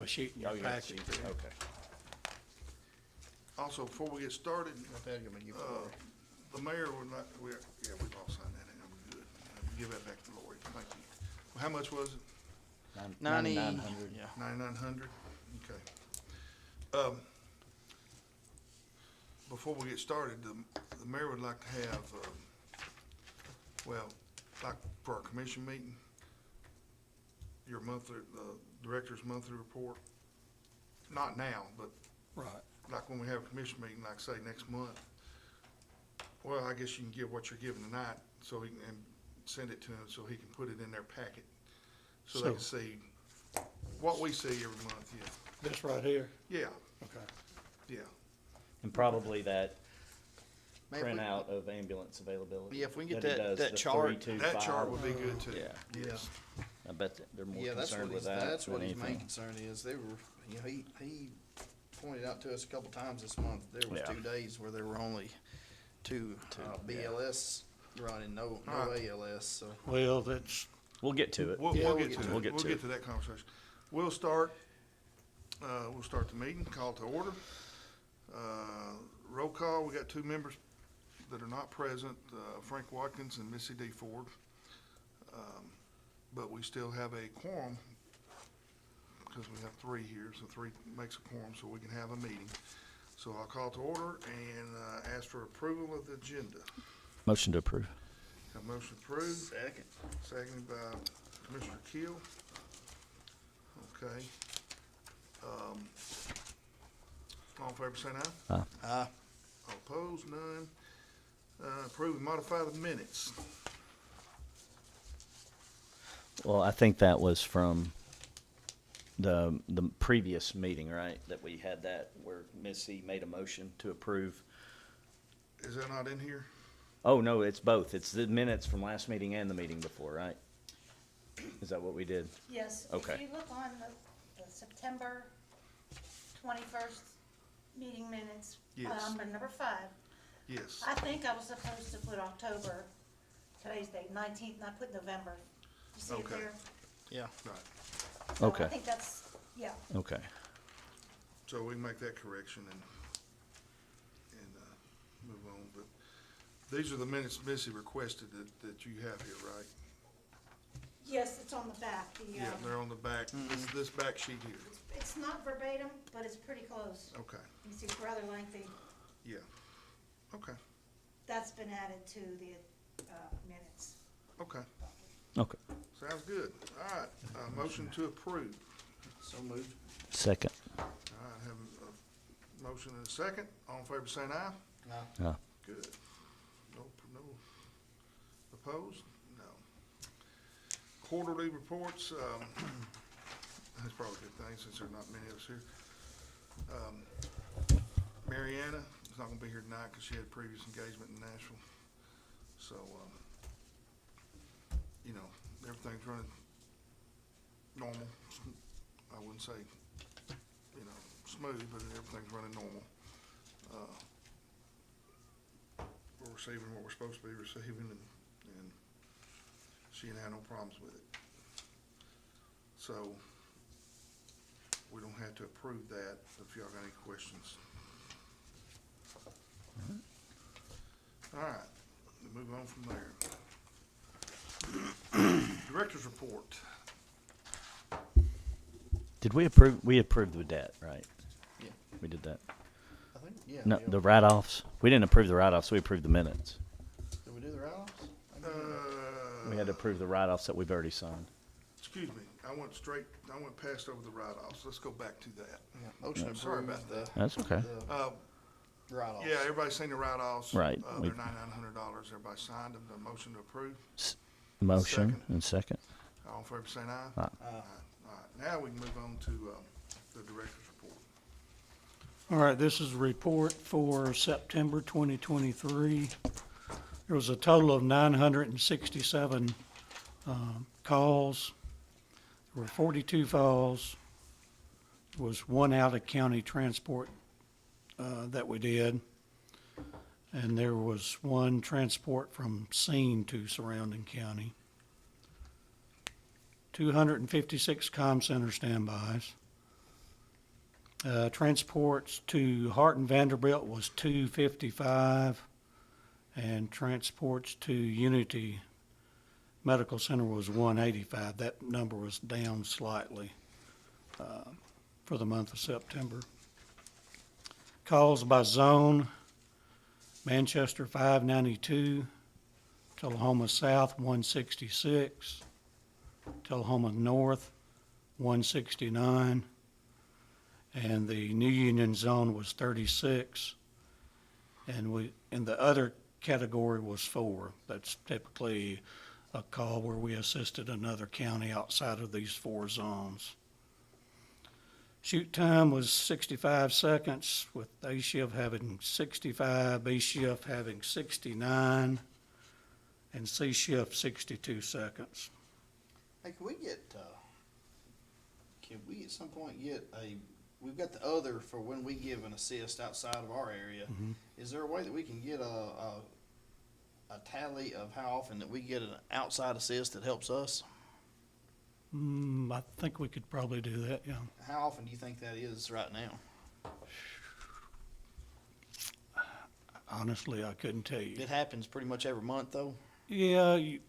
A sheet in Oh, your you got packet. sheets, okay. Also, before we get started, Uh, the mayor would not, we've all signed that, and we're good. Give that back to Lori, thank you. Well, how much was it? 9,900. Yeah. 9,900? Okay. Before we get started, the mayor would like to have, well, like for our commission meeting, your monthly, the director's monthly report, not now, but Right. like when we have a commission meeting, like say next month, well, I guess you can give what you're giving tonight, so he can, and send it to him, so he can put it in their packet. So they can see what we see every month, This right here? yeah, Okay. yeah. And probably that Maybe we- printout of ambulance availability. Yeah, if we can get he that- does, that the chart. 3, 2, That chart 5. would be good too. Yeah. Yes. I bet that they're more Yeah, that's what concerned with he's, that that's than what his main anything. concern is. They were, you know, he pointed out to us a couple times this month, there was Yeah. 2 days where there were only two yeah. BLS running, no Alright. ALS, so. Well, that's, We'll get to it. We'll Yeah, get to it. We'll get to it. that conversation. We'll start the meeting, call to order. Roll call, we got 2 members that are not present, Frank Watkins and Missy D. Ford. But we still have a quorum, because we have 3 here, so 3 makes a quorum, so we can have a meeting. So I'll call to order and ask for approval of the agenda. Motion to approve. Have motion approved. Second. Seconded by Commissioner Keel. Okay. All in favor, say aye. Aye. All opposed, none. Approve and modify the minutes. Well, I think that was from the previous meeting, right? That we had that where Missy made a motion to approve. Is that not in here? Oh, no, it's both. It's the minutes from last meeting and the meeting before, right? Is that what we did? Yes. Okay. If you look on the September 21st meeting minutes, Yes. number 5, Yes. I think I was supposed to put October, today's date, 19th, and I put November. You see it Okay. there? Yeah. Right. So Okay. I think that's, yeah. Okay. So we can make that correction and move on. But these are the minutes Missy requested that you have here, right? Yes, it's on the back. Yeah, they're on the back, this back sheet here. It's not verbatim, but it's pretty close. Okay, You see, it's rather lengthy. yeah. Okay, That's been added to the minutes. okay. Okay. Sounds good. All right, motion to approve. So moved. Second. All right, have a motion and a second. All in favor, saying aye? Aye. Good. No opposed? No. Quarterly reports, that's probably a good thing since there are not many of us here. Mariana is not gonna be here tonight because she had previous engagement in Nashville. So, you know, everything's running normal. I wouldn't say, you know, smooth, but everything's running normal. We're receiving what we're supposed to be receiving, and she ain't had no problems with it. So, we don't have to approve that, if y'all got any questions. All right, we'll move on from there. Director's report. Did we approve? We approved the debt, right? Yeah. We did that. I think, yeah. No, yeah. the write-offs. We didn't approve the write-offs. We approved the minutes. Did we do the write-offs? We had to approve the write-offs that we've already signed. Excuse me, I went past over the write-offs. Let's go back to that. Yeah. Motion to Sorry approve about the, That's okay. the write-offs. Yeah, everybody's seen the write-offs. Right. They're $9,900. Everybody signed them. The motion to approve. Motion Second. and second. All in favor, saying aye? Aye. All right, now we can move on to, the director's report. all right, this is a report for September 2023. There was a total of 967 calls. There were 42 falls. There was 1 out-of-county transport that we did. And there was 1 transport from scene to surrounding county. 256 comm center standbys. Transports to Hart Vanderbilt was 255, and transports to Unity Medical Center was 185. That number was down slightly for the month of September. Calls by zone: Manchester 592, Tullahoma South 166, Tullahoma North 169, and the New Union zone was 36. And the other category was 4. That's typically a call where we assisted another county outside of these 4 zones. Shoot time was 65 seconds, with A shift having 65, B shift having 69, and C shift 62 seconds. Hey, can we at some point get we've got the other for when we give an assist outside of our area. Mhm. Is there a way that we can get a tally of how often that we get an outside assist that helps us? I think we could probably do that, yeah. How often do you think that is right now? Honestly, I couldn't tell you. It happens pretty much every month, though. Yeah, you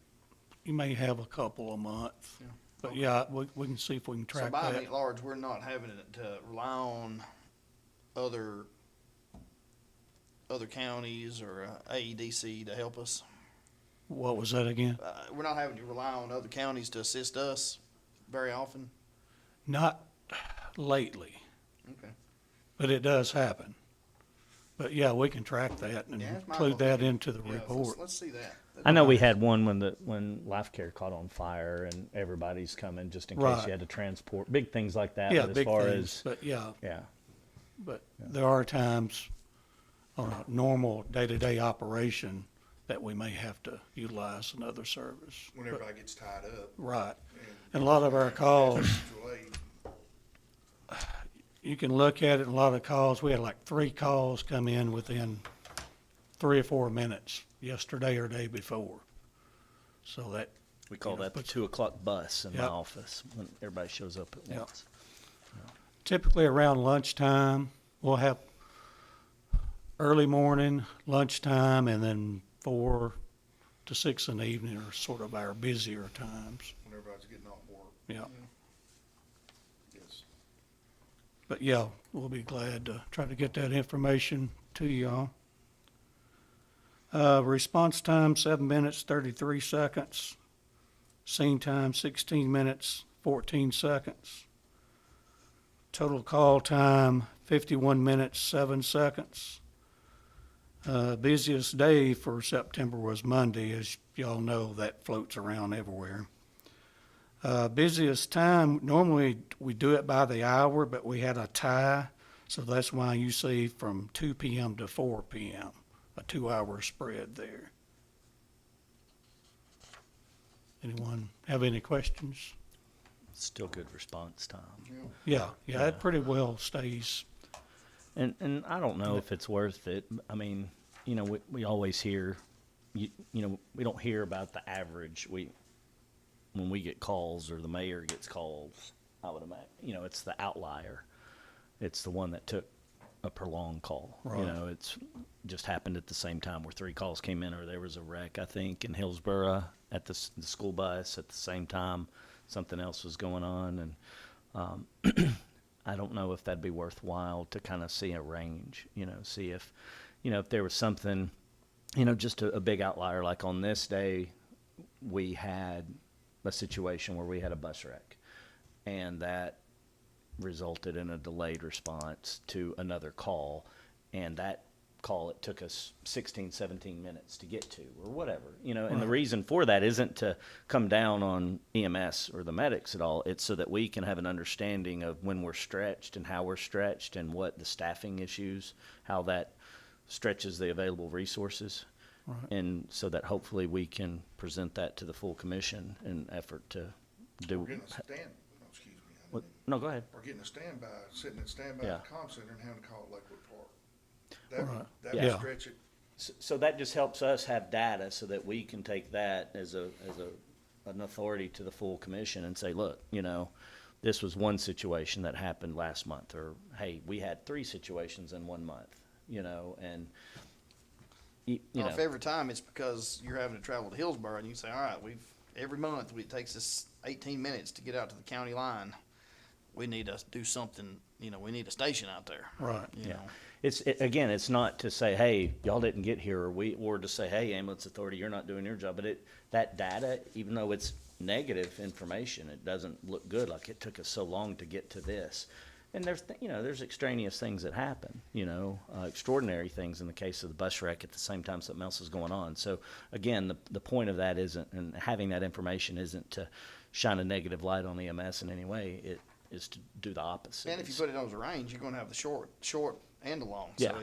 may have a couple a month, Yeah. but yeah, we can see if we can So track by that. any large, we're not having to rely on other counties or AEDC to help us. What was that again? We're not having to rely on other counties to assist us very often. Not lately, Okay. but it does happen. But yeah, we can track that and Yeah, that's my include that opinion. into the Yeah, report. let's see that. I know we had one when Life Care caught on fire and everybody's coming just in case Right. you had to transport, big things like that. Yeah, but as big far things, as, but yeah, yeah, but there are times on a normal day-to-day operation that we may have to utilize another service. When But- everybody gets tied up. Right. And And a lot of our calls, mutual aid. you can look at it, a lot of calls, we had like 3 calls come in within 3 or 4 minutes yesterday or day before. So that, we call You know, that the but- 2 o'clock bus in my Yep. office when everybody shows up at Yep. once. typically around lunchtime, we'll have early morning, lunchtime, and then 4 to 6 in the evening are sort of our busier times. When everybody's getting off work. Yeah. Yes. But yeah, we'll be glad to try to get that information to y'all. Response time, 7 minutes, 33 seconds. Scene time, 16 minutes, 14 seconds. Total call time, 51 minutes, 7 seconds. Busiest day for September was Monday. As y'all know, that floats around everywhere. Busiest time, normally we do it by the hour, but we had a tie, so that's why you see from 2 p.m. to 4 p.m., a 2-hour spread there. Anyone have any questions? Still good response time. Yeah, Yeah. it pretty well stays. And I don't know if it's worth it. I mean, you know, we always hear, you know, we don't hear about the average. When we get calls or the mayor gets calls, I would imagine, you know, it's the outlier. It's the one that took a prolonged call. Right. You know, it's just happened at the same time where 3 calls came in, or there was a wreck, I think, in Hillsborough at the school bus at the same time. Something else was going on, and I don't know if that'd be worthwhile to kind of see a range, you know, see if, you know, if there was something, you know, just a big outlier. Like on this day, we had a situation where we had a bus wreck, and that resulted in a delayed response to another call, and that call, it took us 16, 17 minutes to get to, or whatever, you know, and the Right. reason for that isn't to come down on EMS or the medics at all. It's so that we can have an understanding of when we're stretched and how we're stretched and what the staffing issues, how that stretches the available resources. Right. And so that hopefully we can present that to the full commission in effort to do. We're getting a excuse me. What? No, go ahead. We're getting a standby, sitting at standby Yeah. at the comm center and having to call Lakewood Park. Right. That Yeah. would stretch it. So that just helps us have data so that we can take that as an authority to the full commission and say, look, you know, this was one situation that happened last month, or, hey, we had 3 situations in 1 month, and, you Or know. if every time it's because you're having to travel to Hillsborough and you say, all right, every month it takes us 18 minutes to get out to the county line. We need to do something, we need a station out there. Right. You Yeah. know. Again, it's not to say, hey, y'all didn't get here, or to say, hey, ambulance authority, you're not doing your job. But that data, even though it's negative information, it doesn't look good. Like, it took us so long to get to this. And there's extraneous things that happen, extraordinary things in the case of the bus wreck at the same time something else is going on. So again, the point of that isn't, and having that information isn't to shine a negative light on EMS in any way. It is to do the opposite. And if you put it on the range, you're gonna have the short and the long. Yeah. So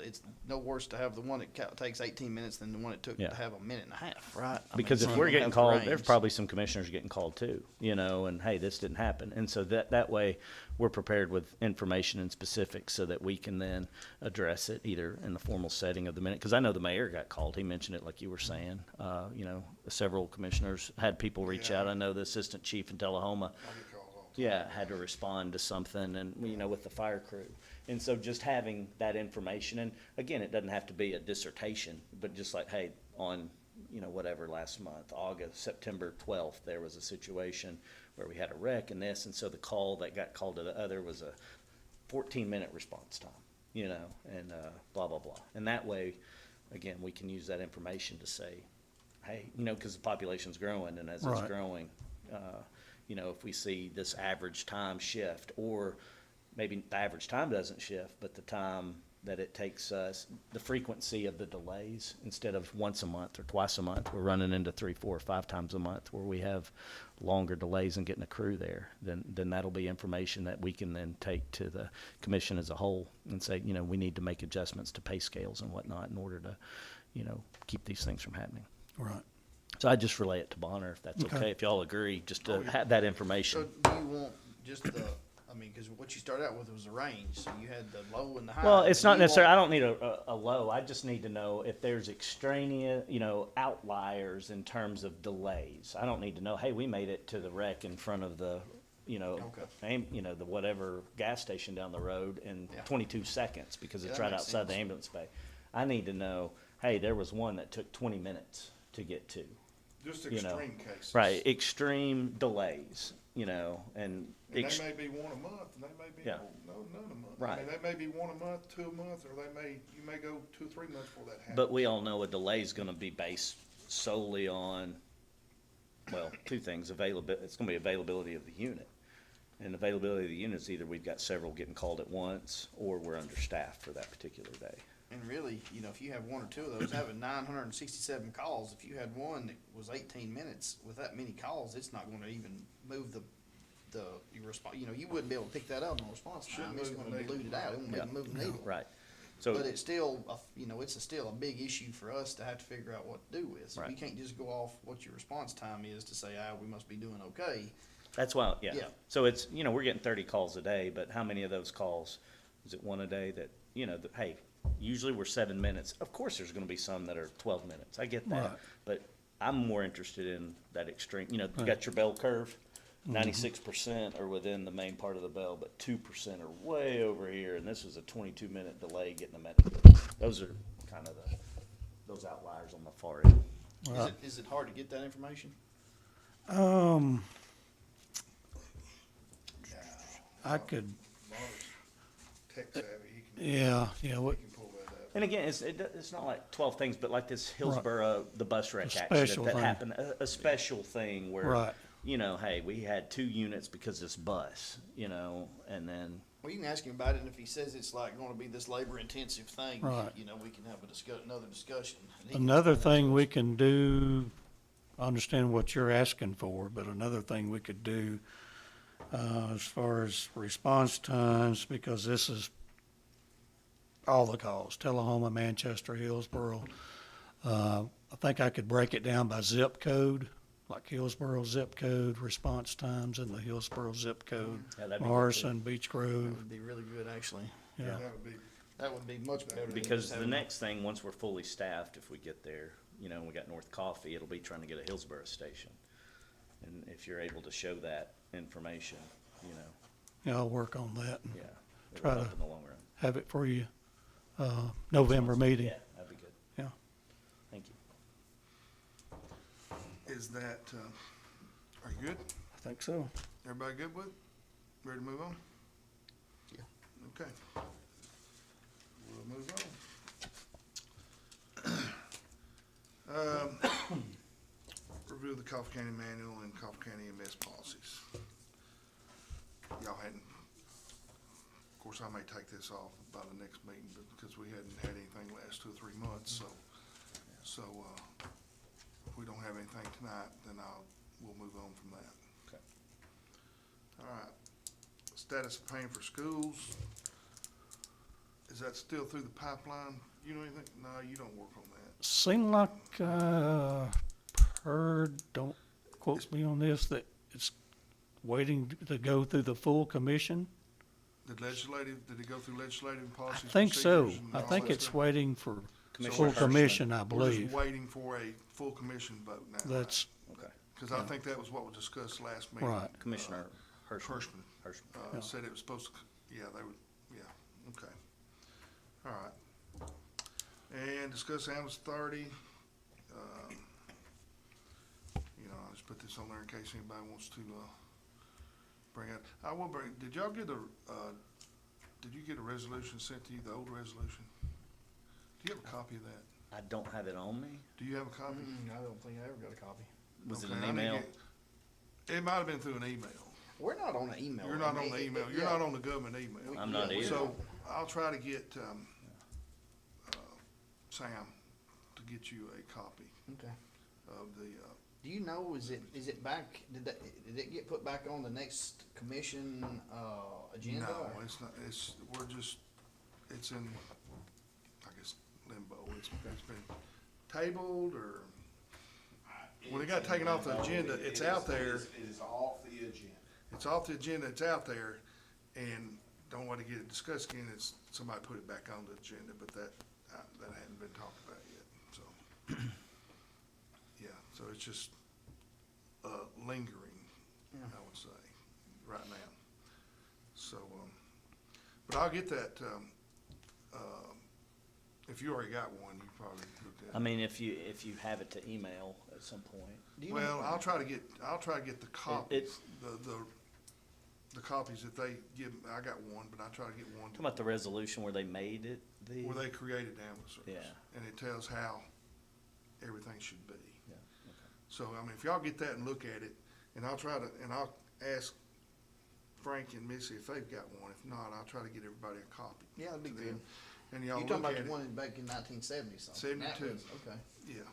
it's no worse to have the one that takes 18 minutes than the one it took Yeah. to have a minute and a half, right? I mean, Because so if you're we're gonna getting have the called, there's range. probably some commissioners getting called too, and hey, this didn't happen. And so that way, we're prepared with information and specifics so that we can then address it either in the formal setting of the minute. Because I know the mayor got called. He mentioned it like you were saying. Several commissioners had people reach Yeah. out. I know the assistant chief in Tullahoma, I get calls all the time. yeah, had to respond to something and, with the fire crew. And so just having that information, and again, it doesn't have to be a dissertation, but just like, hey, on, whatever, last month, September 12th, there was a situation where we had a wreck and this, and so the call that got called to the other was a 14-minute response time, and blah, blah, blah. And that way, again, we can use that information to say, hey, because the population's growing, and as it's Right. growing, if we see this average time shift, or maybe the average time doesn't shift, but the time that it takes us, the frequency of the delays, instead of once a month or twice a month, we're running into 3, 4, or 5 times a month where we have longer delays in getting a crew there, then that'll be information that we can then take to the commission as a whole and say, we need to make adjustments to pay scales and whatnot in order to, keep these things from happening. Right. So I just relay it to Bonner, if that's Okay. okay, if y'all agree, just Oh, to yeah. have that So information. do you want just because what you started out with was a range, so you had the low and the high. Well, it's Do not you necessarily, I want- don't need a low, I just need to know if there's extraneous, outliers in terms of delays. I don't need to know, hey, we made it to the wreck in front of the, Okay. the whatever gas station down the road in Yeah. 22 seconds, because Yeah, it's that right makes outside the sense. ambulance bay. I need to know, hey, there was one that took 20 minutes to get to. Just You know, extreme cases. Right, extreme delays, and And they may be one a month, and they may be, Yeah. none a month. Right. I mean, they may be one a month, 2 a month, or you may go 2 or 3 months before that happens. But we all know a delay is gonna be based solely on, well, 2 things, it's gonna be availability of the unit. And availability of the units, either we've got several getting called at once, or we're understaffed for that particular day. And really, if you have 1 or 2 of those, having 967 calls, if you had one that was 18 minutes with that many calls, it's not gonna even move your response, you wouldn't be able to pick that up on response time. Shouldn't It's move the gonna needle. dilute it out. It won't Yeah. even move the needle. Right, so. But it's still, still a big issue for us to have to figure out what to do with. So we Right. can't just go off what your response time is to say, we must be doing okay. That's why, yeah. Yeah. So it's, we're getting 30 calls a day, but how many of those calls, is it one a day that, hey, usually we're 7 minutes. Of course, there's gonna be some that are 12 minutes. I get that. Right. But I'm more interested in that extreme, you got your bell curve, 96% are within the main part of the bell, but 2% are way over here, and this was a 22-minute delay getting the medical. Those are kind of those outliers on the far end. Right. Is it hard to get that information? I could, Bonner's tech savvy, he yeah, can pull that up. And again, it's not like 12 things, but like this Hillsborough, the bus wreck A accident special that thing. happened, a special thing where, Right. hey, we had 2 units because this bus, and then, Well, you can ask him about it, and if he says it's like gonna be this labor-intensive thing, Right. we can have another discussion. And he can another explain thing that we to us. can do, I understand what you're asking for, but another thing we could do, as far as response times, because this is all the calls, Tullahoma, Manchester, Hillsborough. I think I could break it down by zip code, like Hillsborough zip code, response times in the Hillsborough zip code, Yeah, that'd be good, too. Morrison, Beech That Grove, would be really good, actually. yeah. That would be, That would be much better. than because just the having- next thing, once we're fully staffed, if we get there, and we got North Coffee, it'll be trying to get a Hillsborough station. And if you're able to show that information, you know, Yeah, I'll work on that and yeah. It Try will to- help in the long run. have it for you, November meeting. Yeah, that'd be good. Yeah. Thank you. Is that, are you good? I think so. Everybody good with it? Ready to move on? Yeah. Okay. We'll move on. Review the Coffee County Manual and Coffee County EMS policies. Y'all hadn't, of course, I may take this off by the next meeting, but because we hadn't had anything the last 2 or 3 months, so, if we don't have anything tonight, then we'll move on from that. Okay. All right. Status of paying for schools. Is that still through the pipeline? You know anything? No, you don't work on that. Seemed like, heard, don't quote me on this, that it's waiting to go through the full commission. Did it go through legislative and I policies? think so. procedures, and I all think that it's stuff? waiting for Commissioner full Hirschman. commission, I We're believe. just waiting for a full commission vote now. That's, Okay. Because I think that was what was discussed last meeting. Right. Commissioner Hirschman. Hirschman, Hirschman. Yeah. said it was supposed to, yeah, they would, yeah, okay. All right. And discuss ambulance authority. You know, I'll just put this on there in case anybody wants to, bring it. I will bring, did y'all get did you get a resolution sent to you, the old resolution? Do you have a copy of that? I don't have it on me. Do you have a copy? I don't think I ever got a copy. Was it Okay, an I need to email? It might have been through an email. We're not on the email. You're not I on mean, the email, it- you're yeah. not on the government email. I'm not either. So I'll try to get, Sam to get you a copy Okay. of the, Do you know, is it back, did it get put back on the next commission, agenda? no, or- it's not, it's in, I guess, limbo. It's been tabled or, When it got taken off the agenda, it's out there. It is off the agenda. it's off the agenda, it's out there, and don't want to get it discussed again. It's, somebody put it back on the agenda, but that hadn't been talked about yet, so. Yeah, so it's just, lingering, Yeah. I would say, right now. So, but I'll get that, if you already got one, you probably looked at I it. mean, if you have it to email at some point. Do you Well, know- I'll try to get the copies, the copies that they give, I got one, but I try to get one Talking about the resolution where they made it, where they created the ambulance service. Yeah. And it tells how everything should be. Yeah, So, I mean, if y'all get that and look at it, and I'll ask Frank and Missy if they've got one. If not, I'll try to get everybody a copy. Yeah, that'd be to good. them. And You y'all talking look about at the it. one back in 1970 something? That 72. was- Okay. Yeah.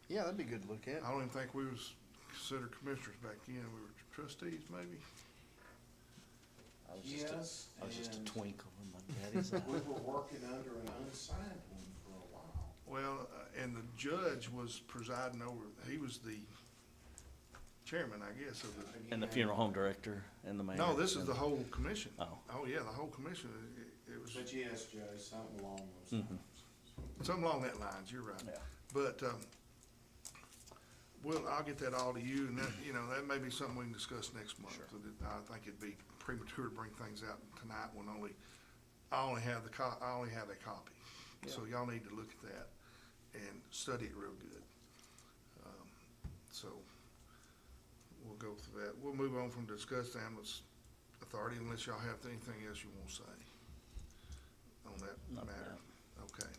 Yeah, that'd be good to look at. I don't even think we was considered commissioners back then. We were trustees, maybe. I was just Yes, I was just a and twinkle in my daddy's eye. we were working under an unsigned one for a while. Well, and the judge was presiding over, he was the chairman, I guess, of the, And the funeral home director and the mayor. no, this is the whole commission. Oh. Oh, yeah, the whole commission. It was But yes, Jay, something along those Mhm. lines. something along that lines, you're right. Yeah. But, I'll get that all to you, and that, that may be something we can discuss next month. Sure. I think it'd be premature to bring things out tonight when I only have a copy. So y'all need to look at that and study it real good. So, we'll go through that. We'll move on from discuss the ambulance authority unless y'all have anything else you want to say on that Not matter. Okay.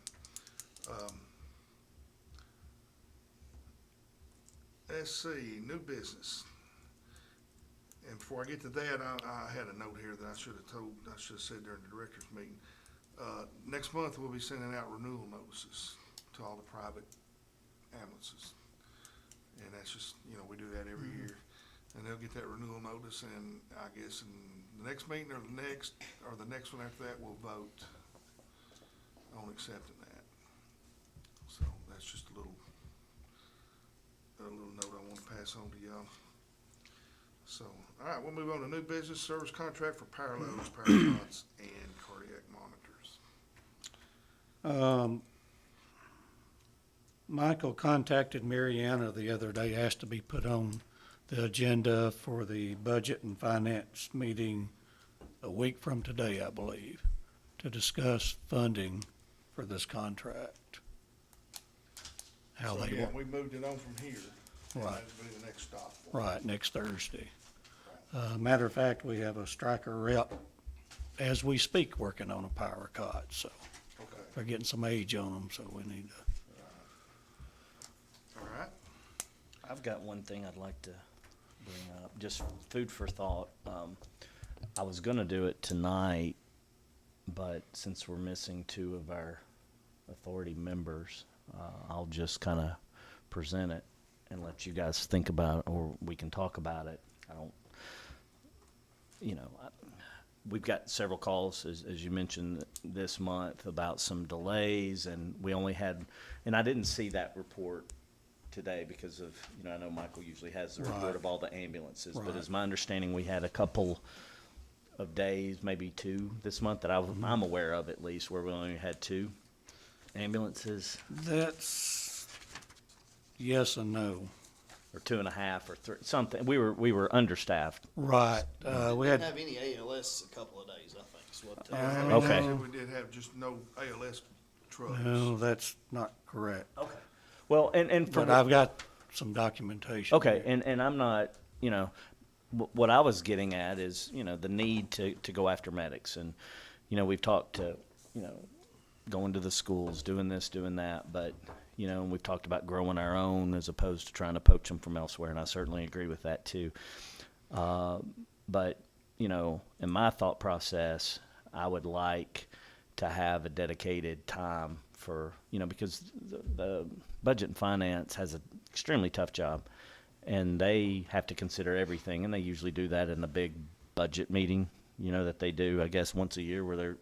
Let's see, new business. And before I get to that, I had a note here that I should have said during the director's meeting. Next month, we'll be sending out renewal notices to all the private ambulances. And that's just, we do that every year. And they'll get that renewal notice, and I guess in the next meeting or the next one after that, we'll vote on accepting that. So that's just a little note I want to pass on to y'all. So, all right, we'll move on to new business, service contract for power loads, power pods, and cardiac monitors. Michael contacted Mariana the other day, asked to be put on the agenda for the Budget and Finance meeting a week from today, I believe, to discuss funding for this contract. How So they, again, wo- we moved it on from here. and Right. that'll be the next stop. for us. right, next Thursday. Matter of fact, we have a striker rep as we speak working on a power cot, so Okay, they're getting some age on them, so we need to. all right. I've got one thing I'd like to bring up, just food for thought. I was gonna do it tonight, but since we're missing two of our authority members, I'll just kinda present it and let you guys think about it, or we can talk about it. I don't, we've got several calls, as you mentioned, this month about some delays, and we only had, and I didn't see that report today because of, I know Michael usually has the report Right. of all the ambulances, but Right. it's my understanding we had a couple of days, maybe two this month that I'm aware of at least, where we only had two ambulances, That's yes and no. or 2.5, or three, something. We were understaffed. Right, we Didn't had, have any ALS a couple of days, I think, is what. Okay. We did have just no ALS trucks. no, that's not correct. Okay. Well, and for But I've got some documentation. Okay, here. and I'm not, what I was getting at is, the need to go after medics. And, we've talked to, going to the schools, doing this, doing that, but, and we've talked about growing our own as opposed to trying to poach them from elsewhere, and I certainly agree with that too. But, in my thought process, I would like to have a dedicated time for, because the Budget and Finance has an extremely tough job, and they have to consider everything, and they usually do that in the big budget meeting, that they do, I guess, once a year, where they're,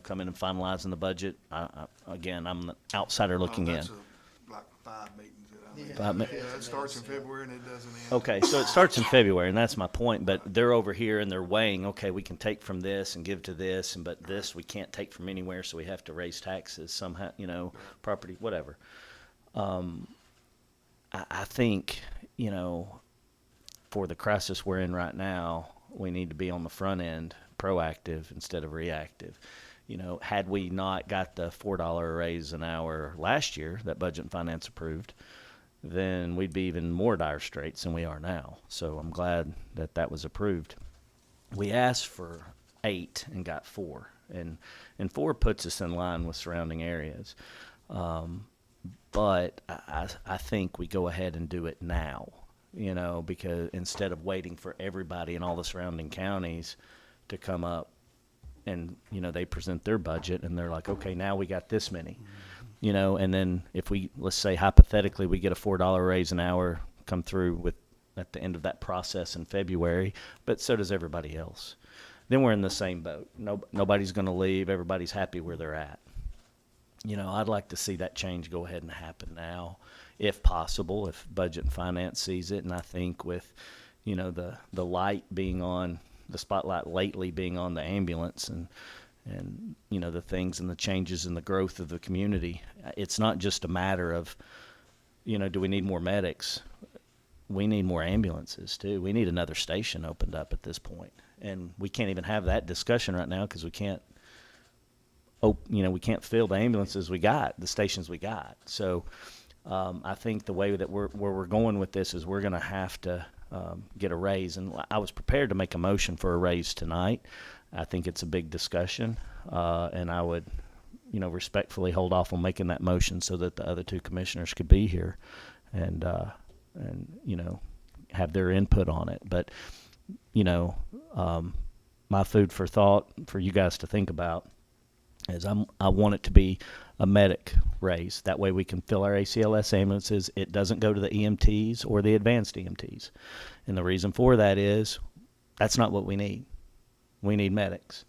coming and finalizing the budget. Again, I'm the outsider looking in. That's like 5 meetings that I mean. 5 mi- Yeah, it starts in February and it doesn't end. Okay, so it starts in February, and that's my point, but they're over here and they're weighing, okay, we can take from this and give to this, but this we can't take from anywhere, so we have to raise taxes somehow, property, whatever. I think, for the crisis we're in right now, we need to be on the front end, proactive instead of reactive. Had we not got the $4 raise an hour last year that Budget and Finance approved, then we'd be even more dire straits than we are now. So I'm glad that that was approved. We asked for 8 and got 4, and 4 puts us in line with surrounding areas. But I think we go ahead and do it now, because instead of waiting for everybody in all the surrounding counties to come up and, they present their budget and they're like, okay, now we got this many, and then if we, let's say hypothetically, we get a $4 raise an hour come through with at the end of that process in February, but so does everybody else. Then we're in the same boat. Nobody's going to leave. Everybody's happy where they're at. I'd like to see that change go ahead and happen now, if possible, if Budget and Finance sees it. And I think with, the light being on, the spotlight lately being on the ambulance and the things and the changes and the growth of the community, it's not just a matter of, do we need more medics? We need more ambulances too. We need another station opened up at this point. And we can't even have that discussion right now because we can't, we can't fill the ambulances we got, the stations we got. So I think the way that where we're going with this is we're going to have to get a raise. And I was prepared to make a motion for a raise tonight. I think it's a big discussion, and I would, respectfully hold off on making that motion so that the other 2 commissioners could be here and have their input on it. But, my food for thought for you guys to think about is I want it to be a medic raise. That way we can fill our ACLS ambulances. It doesn't go to the EMTs or the advanced EMTs. And the reason for that is that's not what we need. We need medics.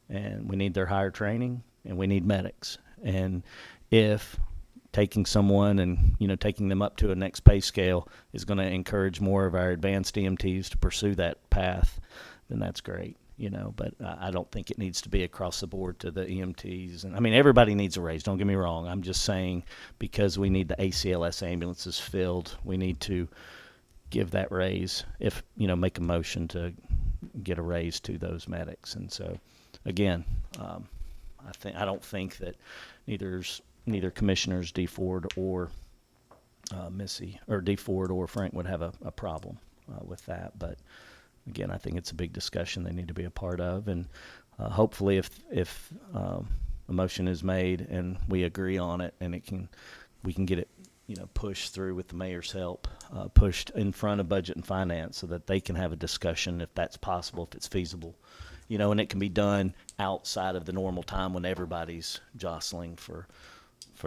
And we need their higher training, and we need medics. And if taking someone and, taking them up to a next pay scale is going to encourage more of our advanced EMTs to pursue that path, then that's great. But I don't think it needs to be across the board to the EMTs. And I mean, everybody needs a raise. Don't get me wrong. I'm just saying because we need the ACLS ambulances filled, we need to give that raise, if, make a motion to get a raise to those medics. And so, again, I don't think that neither Commissioners D. Ford or Missy, or D. Ford or Frank would have a problem with that. But again, I think it's a big discussion they need to be a part of. And hopefully if a motion is made and we agree on it, and we can get it, pushed through with the mayor's help, pushed in front of Budget and Finance so that they can have a discussion if that's possible, if it's feasible, and it can be done outside of the normal time when everybody's jostling for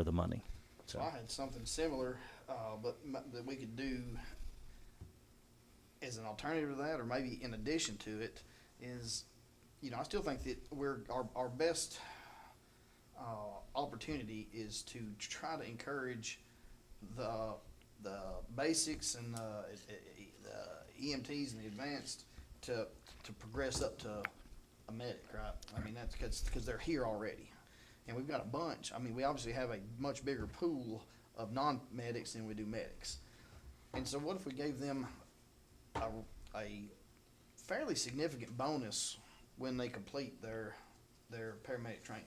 the money. So I had something similar, but that we could do as an alternative to that, or maybe in addition to it, is, I still think that our best opportunity is to try to encourage the basics and the EMTs and the advanced to progress up to a medic, right? I mean, that's because they're here already. And we've got a bunch. I mean, we obviously have a much bigger pool of non-medics than we do medics. And so what if we gave them a fairly significant bonus when they complete their paramedic training,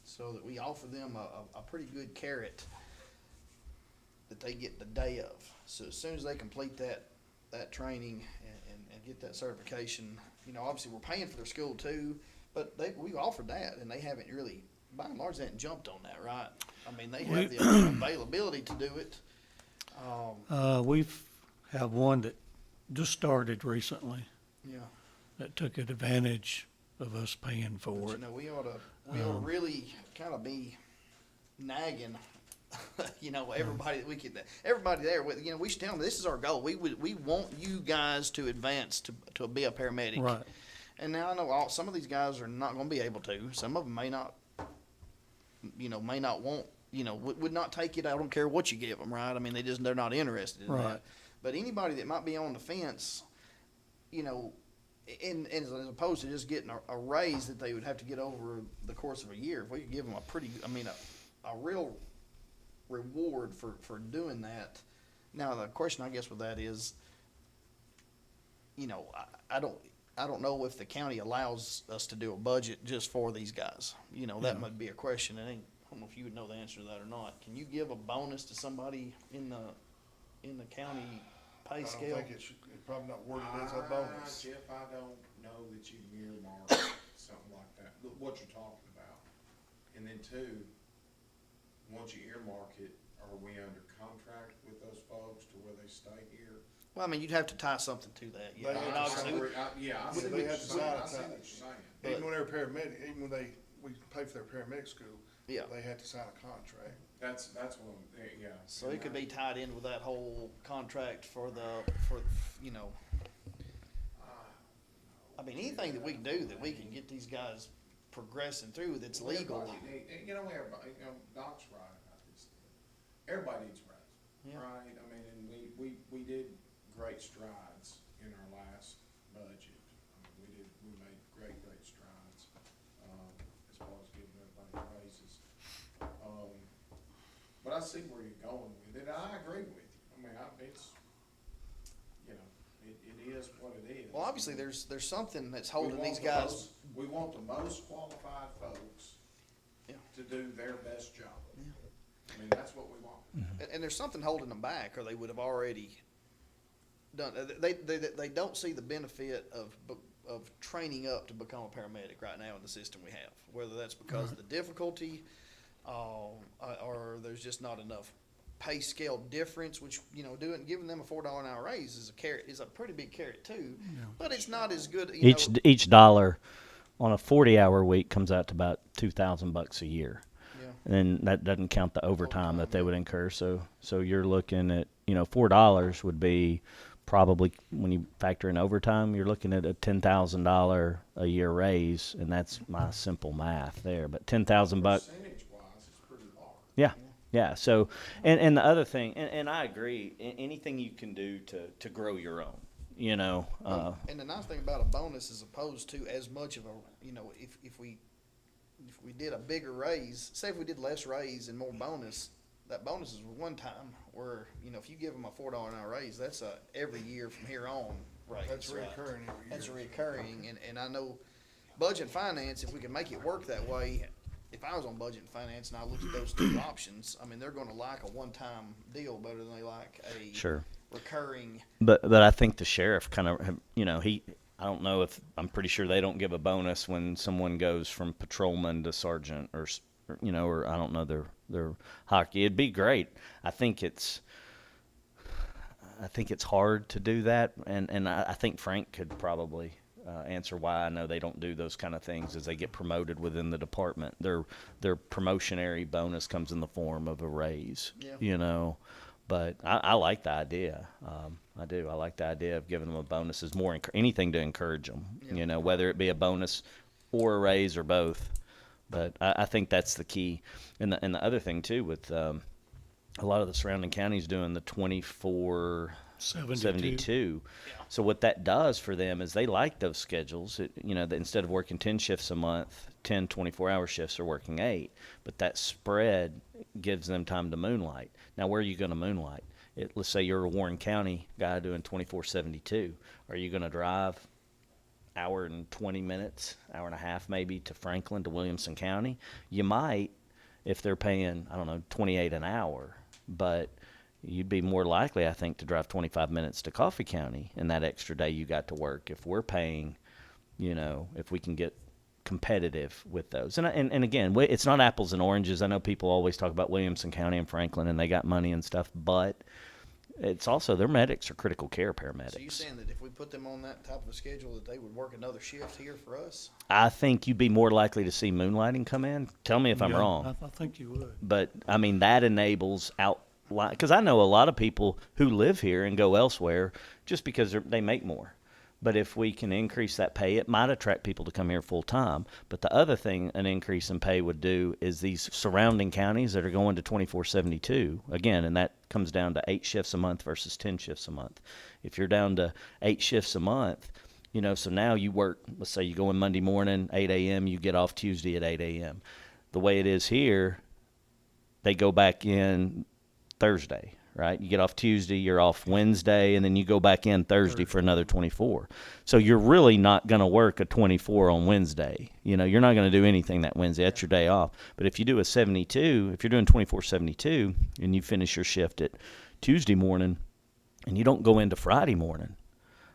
so that we offer them a pretty good carrot that they get the day of. So as soon as they complete that training and get that certification, obviously we're paying for their school too, but we offered that, and they haven't really, by and large, they haven't jumped on that, right? I mean, they have the availability to do it. We've have one that just started recently Yeah. that took advantage of us paying for But, it. we ought to really kind of be nagging, everybody that we could, everybody there with, we should tell them this is our goal. We want you guys to advance to be a paramedic. Right. And now I know some of these guys are not going to be able to. Some of them may not want, would not take it. I don't care what you give them, right? I mean, they're not interested in Right. that. But anybody that might be on the fence, and as opposed to just getting a raise that they would have to get over the course of a year, if we could give them a real reward for doing that. Now, the question I guess with that is, I don't know if the county allows us to do a budget just for these guys. That might be a question. I don't know if you would know the answer to that or not. Can you give a bonus to somebody in the county pay scale? I don't think it's probably not worded as a bonus. Jeff, I don't know that you can earmark something like that, what you're talking about. And then two, once you earmark it, are we under contract with those folks to where they stay here? Well, I mean, you'd have to tie something to that. They have to Obviously, Yeah, I They see what have you're to saying, sign I a see tie. what you're saying. Even when they're paramedic, even when we pay for their paramedic school, Yeah. they had to sign a contract. That's what yeah. So it could be tied in with that whole contract for I mean, anything that we can do that we can get these guys progressing through that's legal. Everybody, Doc's right about this. Everybody needs a raise, Yeah. right? I mean, and we did great strides in our last budget. I mean, we made great strides, as far as giving everybody raises. But I see where you're going with it. I agree with you. I mean, it is what it is. Well, obviously, there's something that's holding We these want the guys. most- We want the most qualified folks Yeah. to do their best job. Yeah. I mean, that's what we want. And there's something holding them back, or they would have already done. They don't see the benefit of training up to become a paramedic right now in the system we have. Whether that's because of the difficulty, or there's just not enough pay scale difference. Which giving them a $4 an hour raise is a pretty big carrot too. But it's not as good. Each dollar on a 40-hour week comes out to about $2,000 a year. Yeah. And then that doesn't count the overtime that they would incur. So you're looking at, $4 would be probably, when you factor in overtime, you're looking at a $10,000 a year raise, and that's my simple math there. But $10,000. Percentage-wise, it's pretty large. Yeah. So, and the other thing, and I agree, anything you can do to grow your own, And the nice thing about a bonus, as opposed to as much of if we did a bigger raise, say if we did less raise and more bonus, that bonus is one time. where, you know, if you give them a $4 an hour raise, that's a every year from here on raise. That's right? recurring every year. That's recurring, and I know budget and finance, if we can make it work that way, if I was on budget and finance and I looked at those two options, I mean, they're gonna like a one-time deal better than they like a Sure. recurring. But I think the sheriff kind of, you know, I don't know if, I'm pretty sure they don't give a bonus when someone goes from patrolman to sergeant or you know, or I don't know their hockey. It'd be great. I think it's hard to do that, and I think Frank could probably answer why I know they don't do those kind of things as they get promoted within the department. Their promotionary bonus comes in the form of a raise, Yeah. you know. But I like the idea. I do. I like the idea of giving them a bonus as more anything to encourage them, Yeah. you know, whether it be a bonus or a raise or both. But I think that's the key. And the other thing too, with a lot of the surrounding counties doing the 24/72. So what that does for them is they like those schedules. You know, that instead of working 10 shifts a month, 10 24-hour shifts are working 8. But that spread gives them time to moonlight. Now, where are you going to moonlight? Let's say you're a Warren County guy doing 24/72. Are you going to drive hour and 20 minutes, hour and a half maybe, to Franklin, to Williamson County? You might, if they're paying, I don't know, 28 an hour. But you'd be more likely, I think, to drive 25 minutes to Coffee County in that extra day you got to work if we're paying, you know, if we can get competitive with those. And again, it's not apples and oranges. I know people always talk about Williamson County and Franklin, and they got money and stuff, but it's also their medics are critical care paramedics. So you saying that if we put them on that type of a schedule, that they would work another shift here for us? I think you'd be more likely to see moonlighting come in. Tell me if I'm Yeah, wrong. I think you would. But I mean, that enables because I know a lot of people who live here and go elsewhere just because they make more. But if we can increase that pay, it might attract people to come here full time. But the other thing an increase in pay would do is these surrounding counties that are going to 24/72, again, and that comes down to 8 shifts a month versus 10 shifts a month. If you're down to 8 shifts a month, you know, so now you work, let's say you go in Monday morning, 8 a.m., you get off Tuesday at 8 a.m. The way it is here, they go back in Thursday, right? You get off Tuesday, you're off Wednesday, and then you go back in Thursday for another 24. So you're really not going to work a 24 on Wednesday. You know, you're not going to do anything that Wednesday. That's your day off. But if you do a 72, if you're doing 24/72, and you finish your shift at Tuesday morning, and you don't go into Friday morning,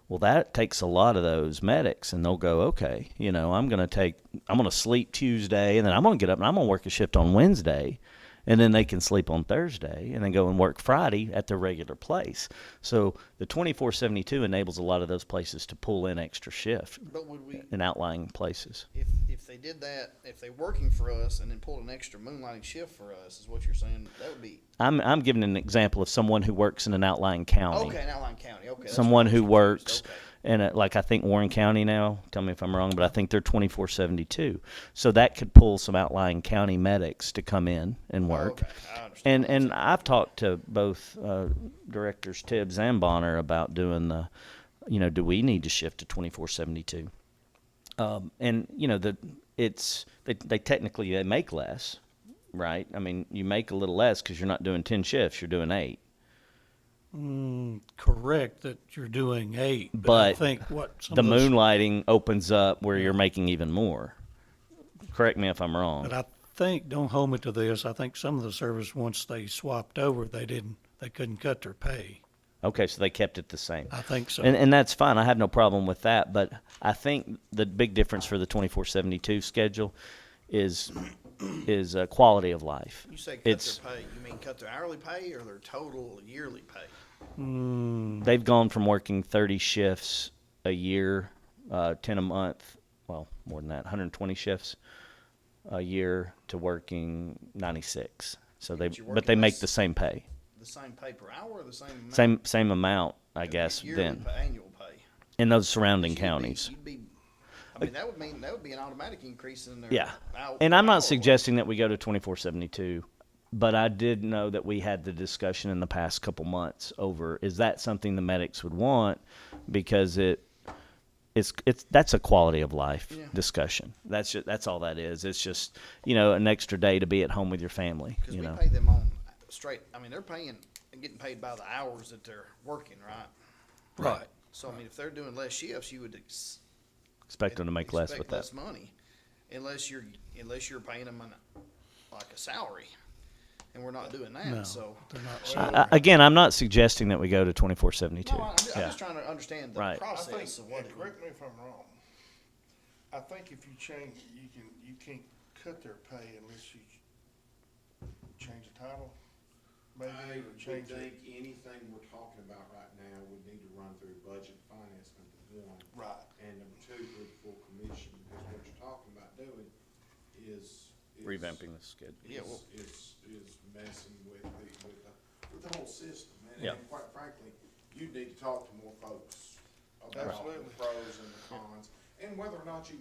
well, that takes a lot of those medics, and they'll go, okay, you know, I'm going to sleep Tuesday, and then I'm going to get up and I'm going to work a shift on Wednesday. And then they can sleep on Thursday and then go and work Friday at their regular place. So the 24/72 enables a lot of those places to pull in extra shift But would we, in outlying places. if they did that, if they're working for us and then pulled an extra moonlighting shift for us, is what you're saying, that would be, I'm giving an example of someone who works in an outlying county. okay, an outlying county, okay. that's Someone what I who was works confused, okay. in like I think Warren County now, tell me if I'm wrong, but I think they're 24/72. So that could pull some outlying county medics to come in and work. Okay, I understand. And I've talked to both directors Tibbs and Bonner about doing do we need to shift to 24/72? And you know they technically they make less, right? I mean, you make a little less because you're not doing 10 shifts, you're doing 8. Correct that you're doing 8, but I But think what some The of those, moonlighting opens up where you're making even more. Correct me if I'm wrong. but I think, don't hold me to this, I think some of the service, once they swapped over, they couldn't cut their pay. Okay, so they kept it the same. I think so. And that's fine. I have no problem with that. But I think the big difference for the 24/72 schedule is quality of life. You say cut It's their pay, you mean cut their hourly pay or their total yearly pay? they've gone from working 30 shifts a year, 10 a month, well, more than that, 120 shifts a year to working 96. So But you're but they working make less- the same pay. The same pay per hour or the same amount? Same amount, I guess, Yearly then pay, annual pay. in those surrounding You'd be- counties. I mean, that would be an automatic increase in their. Yeah. hour- And I'm hour not suggesting that we go to 24/72, but I did know that we had the discussion in the past couple months over, is that something the medics would want? Because that's a quality of life Yeah. discussion. That's all that is. It's just, an extra day to be at home with your family, Because we you know. pay them on straight, I mean, they're paying, getting paid by the hours that they're working, right? Right. So, I mean, if they're doing less shifts, you would Expect them to make less expect with that. less money, unless you're paying them like a salary, and we're not doing No, that, so. they're not Well, salary. Again, I'm not suggesting that we go to 24/72. No, I'm Yeah. just trying to understand the Right. I think, process of what and it correct me if I'm wrong, I think if you change, you can't cut their pay unless you change the title, maybe, I or would change it. think anything we're talking about right now would need to run through budget and finance, number one. Right. And number two, for the full commission, because what you're talking about doing is. Revamping the schedule. Yeah, well- Is messing with the whole system. Yeah. And quite frankly, you need to talk to more folks about Absolutely. the pros and the cons, and whether or not you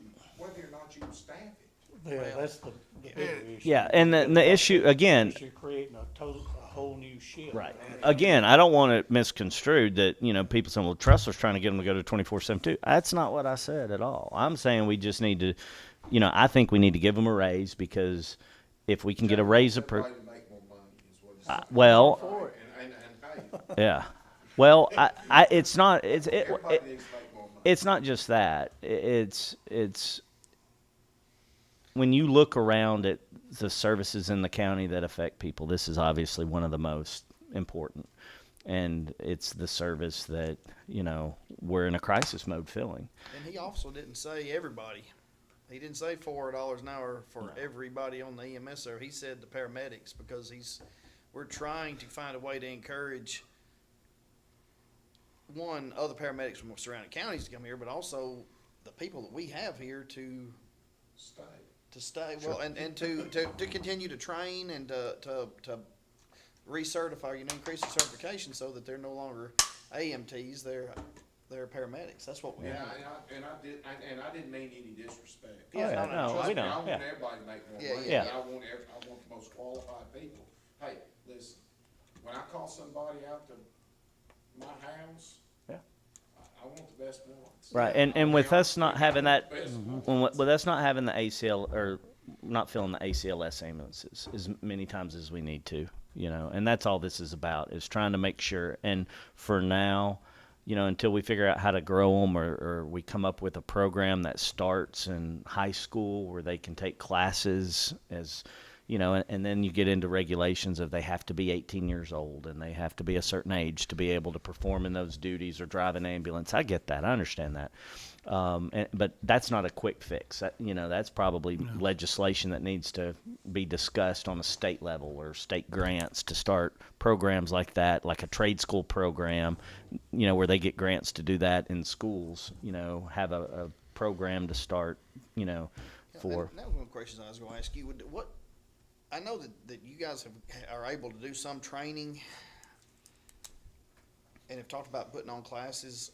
can staff it. Yeah, that's the bigger issue. Yeah, and the issue, again, You're creating a whole new shift. right. Again, I don't want it misconstrued that, people saying, well, Trustler's trying to get them to go to 24/72. That's not what I said at all. I'm saying we just need to, I think we need to give them a raise, because if we can get a raise Everybody to make more money is what it's saying. well, And hey, yeah. Well, it's not, everybody needs to make more money. it's not just that. It's when you look around at the services in the county that affect people, this is obviously one of the most important. And it's the service that, we're in a crisis mode filling. And he also didn't say everybody. He didn't say $4 an hour for everybody on the EMS there. He said the paramedics, because we're trying to find a way to encourage, one, other paramedics from surrounding counties to come here, but also the people that we have here to stay, well, and to continue to train and to recertify, increase the certification so that they're no longer AMTs, they're paramedics. That's what we Yeah, want. and I didn't mean any disrespect. Yeah, yeah, no, no, trust we me, don't. I want Yeah. everybody to make more Yeah, money. yeah. I want the most qualified people. Hey, listen, when I call somebody out to my house, Yeah. I want the best ones. Right, and with us not having that, Best ones. with us not having the ACL, or not filling the ACLS ambulances as many times as we need to, and that's all this is about, is trying to make sure. And for now, until we figure out how to grow them, or we come up with a program that starts in high school where they can take classes as, and then you get into regulations of they have to be 18 years old and they have to be a certain age to be able to perform in those duties or drive an ambulance. I get that. I understand that. But that's not a quick fix. That's probably legislation that needs to be discussed on a state level, or state grants to start programs like that, like a trade school program, where they get grants to do that in schools, have a program to start, for. That was one of the questions I was going to ask you. I know that you guys are able to do some training and have talked about putting on classes.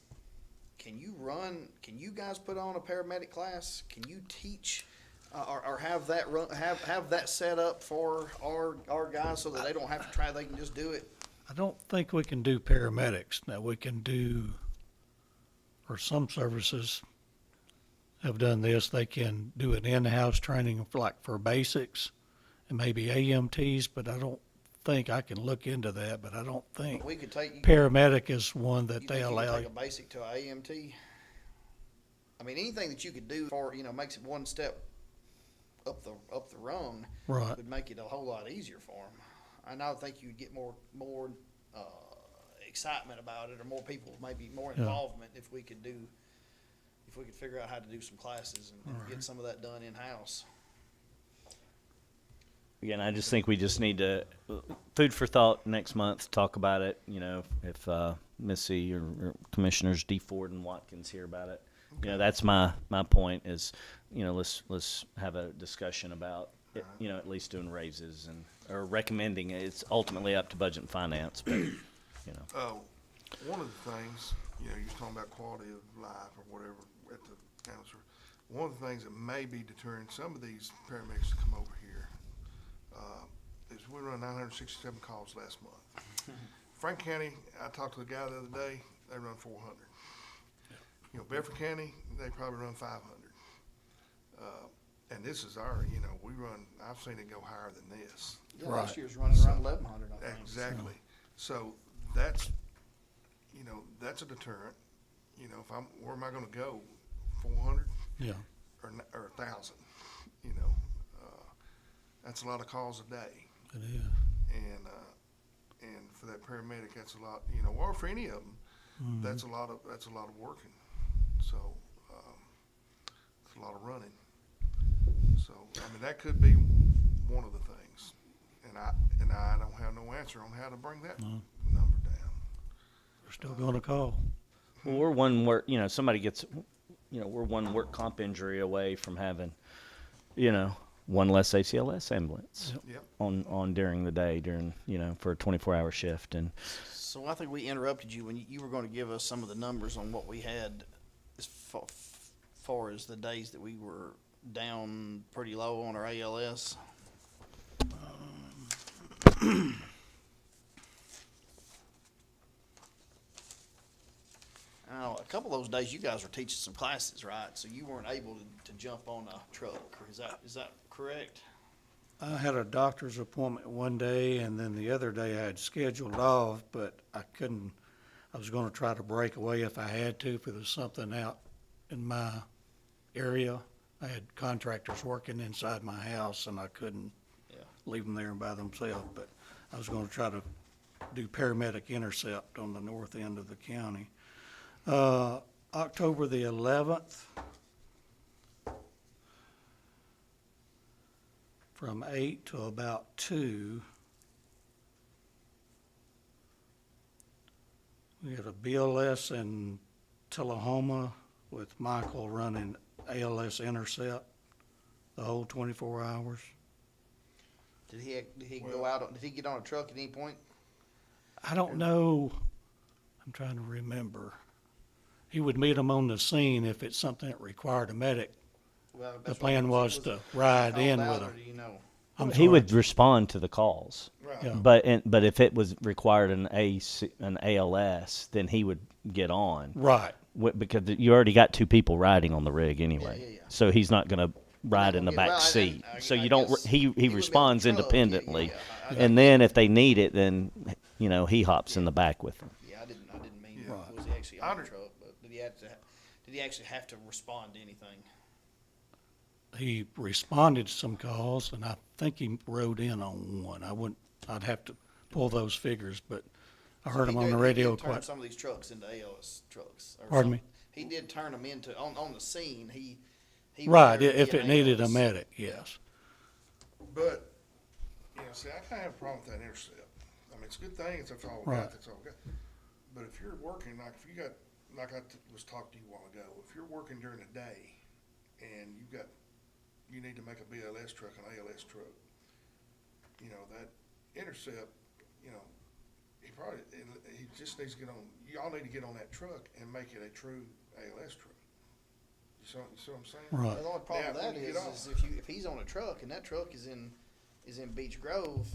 Can you guys put on a paramedic class? Can you teach or have that have that set up for our guys so that they don't have to try, they can just do it? I don't think we can do paramedics. Now, we can do, or some services have done this, they can do an in-house training for basics and maybe AMTs, but I don't think, I can look into that, but I don't think We could take, paramedic is one that you they think you could allow. take a basic to a AMT? I mean, anything that you could do for, makes it one step up the rung Right. would make it a whole lot easier for them. And I would think you'd get more excitement about it, or more people, maybe more Yeah. involvement if we could figure out how to do some classes and get some of that done in-house. Again, I just think we just need to, food for thought next month, talk about it, if Missy or Commissioners D. Ford and Watkins hear about it. That's my point is, let's have a discussion about it, at least doing raises or recommending it. It's ultimately up to budget and finance, but, One of the things, you was talking about quality of life or whatever at the council. One of the things that may be deterring some of these paramedics to come over here, is we run 967 calls last month. Franklin County, I talked to the guy the other day, they run 400. Bedford County, they probably run 500. And this is we run, I've seen it go higher than this. Yeah, last Right. year's running around 1,100, I think. Exactly. So that's, you know, that's a deterrent. You know, if I'm, where am I gonna go? 400 Yeah, or 1,000, you know? That's a lot of calls a day. it is. And for that paramedic, that's a lot, you know, or for any of them, that's a lot of working. So, it's a lot of running. So, I mean, that could be one of the things. And I don't have no answer on how to bring that No. number down. We're still gonna call. Well, we're one work, you know, somebody gets, you know, we're one work comp injury away from having, you know, one less ACLS ambulance Yep. on during the day, during, you know, for a 24-hour shift. And So I think we interrupted you when you were going to give us some of the numbers on what we had as far as the days that we were down pretty low on our ALS. Now, a couple of those days you guys were teaching some classes, right? So you weren't able to jump on a truck. Is that correct? I had a doctor's appointment one day, and then the other day I had scheduled off, but I couldn't. I was gonna try to break away if I had to, if there was something out in my area. I had contractors working inside my house, and I couldn't Yeah. leave them there by themselves, but I was gonna try to do paramedic intercept on the north end of the county. October the 11th, from 8 to about 2, we had a BLS in Tullahoma with Michael running ALS intercept the whole 24 hours. Did he go out? Did he get on a truck at any point? I don't know, I'm trying to remember. He would meet them on the scene if it's something that required a medic. Well, The plan was to ride in with him. him. Do you know? I'm he sorry. would respond to the calls. Right. Yeah. But if it was required an ALS, then he would get on. Right, Because you already got two people riding on the rig anyway. Yeah, yeah. So he's not going to ride in the Yeah, back well, seat. I So guess you don't. He wouldn't be on the responds truck. Yeah, independently, yeah. and then if they need it, then you know he hops in the back with them. Yeah, I didn't mean, Yeah. was he actually on the Under- truck, but did he actually have to respond to anything? he responded to some calls, and I think he rode in on one. I'd have to pull those figures, but I heard him on the radio He did turn quite, some of these trucks into ALS trucks. Or Pardon me? something. He did turn them into, on the scene, he. right, was there to if be it an needed a ALS. medic, yes. But, you know, see, I kind of have a problem with that intercept. I mean, it's a good thing, it's that's all we Right. got, that's all we got. But if you're working, like, if you got, like was talking to you a while ago, if you're working during the day and you need to make a BLS truck, an ALS truck, you know, that intercept, you know, he just needs to get on, y'all need to get on that truck and make it a true ALS truck. You see what I'm saying? Right. The only problem with Now, that when you is, get off- if he's on a truck and that truck is in Beech Grove,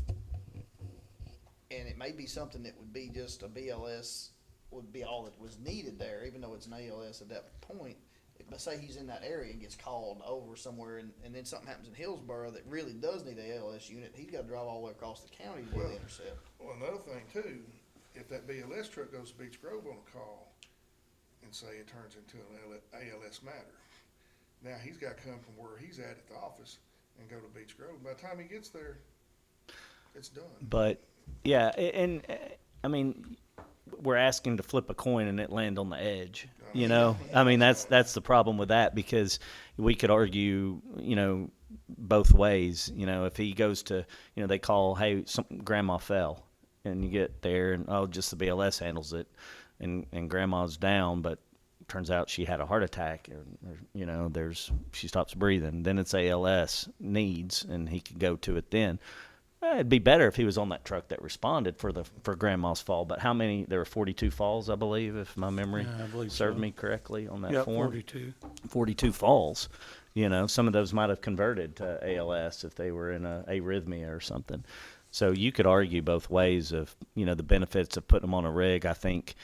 and it may be something that would be just a BLS would be all that was needed there, even though it's an ALS at that point. But say he's in that area and gets called over somewhere, and then something happens in Hillsborough that really does need a ALS unit, he's got to drive all the way across the county to do the intercept. Well, another thing too, if that BLS truck goes to Beech Grove on a call and say it turns into an ALS matter, now he's got to come from where he's at the office and go to Beech Grove. By the time he gets there, it's done. But yeah, and I mean, we're asking to flip a coin and it land on the edge. You know, I mean that's the problem with that, because we could argue, you know, both ways. You know, if he goes to, you know, they call, hey, grandma fell, and you get there and just the BLS handles it, and grandma's down, but turns out she had a heart attack, or you know, she stops breathing. Then it's ALS needs, and he could go to it then. It'd be better if he was on that truck that responded for grandma's fall. But how many? There were 42 falls, I believe, if my memory Yeah, I believe served so. me correctly on that Yep, form. 42. 42 falls. You know, some of those might have converted to ALS if they were in a arrhythmia or something. So you could argue both ways of, you know, the benefits of putting them on a rig. I think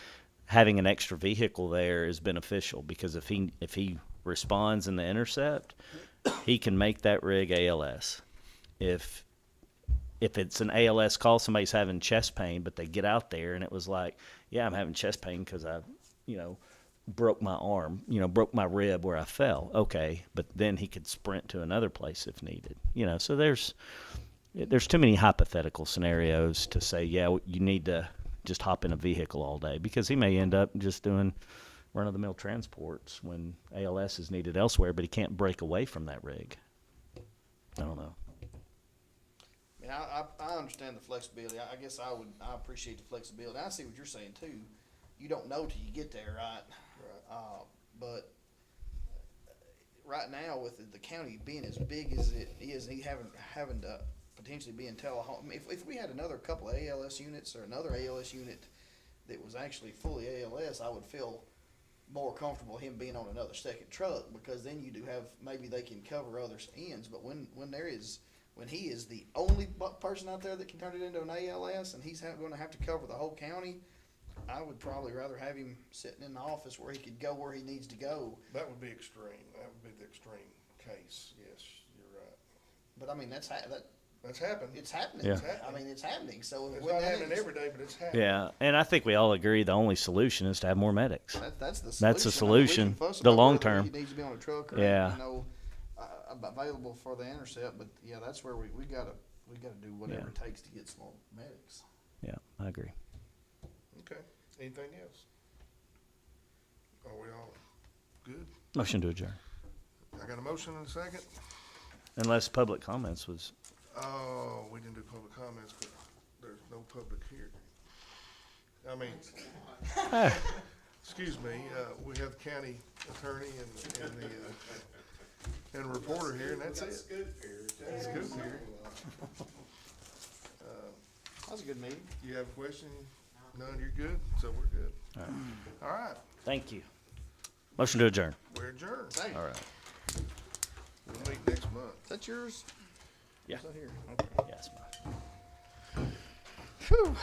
having an extra vehicle there is beneficial, because if he responds in the intercept, he can make that rig ALS. If if it's an ALS call, somebody's having chest pain, but they get out there and it was like, yeah, I'm having chest pain because I, broke my arm, broke my rib where I fell. Okay, but then he could sprint to another place if needed. So there's too many hypothetical scenarios to say, yeah, you need to just hop in a vehicle all day, because he may end up just doing run-of-the-mill transports when ALS is needed elsewhere, but he can't break away from that rig. I don't know. I mean, I understand the flexibility. I guess I appreciate the flexibility. I see what you're saying too. You don't know till you get there, right? But right now, with the county being as big as it is, and having to potentially be in telehome. If we had another couple of ALS units or another ALS unit that was actually fully ALS, I would feel more comfortable him being on another second truck, because then you do have, maybe they can cover other ends. But when he is the only person out there that can turn it into an ALS, and he's going to have to cover the whole county, I would probably rather have him sitting in the office where he could go where he needs to go. That would be extreme. That would be the extreme case. Yes, you're right. But I mean, that's happened. It's happening. Yeah. It's happening. I mean, it's happening. So It's when not that happening is- every day, but it's happening. Yeah, and I think we all agree the only solution is to have more medics. That's the solution. That's the I mean, we can solution, fuss the about long whether term. He needs to be on a truck or, Yeah. available for the intercept. But yeah, that's where we gotta do whatever Yeah. it takes to get some more medics. Yeah, I agree. Okay. Anything else? Are we all good? Motion to adjourn. I got a motion and a second. Unless public comments was, Oh, we didn't do public comments, but there's no public here. I mean, excuse me, we have the county attorney and reporter here, and that's it. That's good here. That was a good meeting. You have a question? None, you're good? So we're good. All right, thank you. Motion to adjourn. we're adjourned. Hey, All right. We'll meet next month. is that yours? Yeah. Is that here? Yes, ma'am. Whew.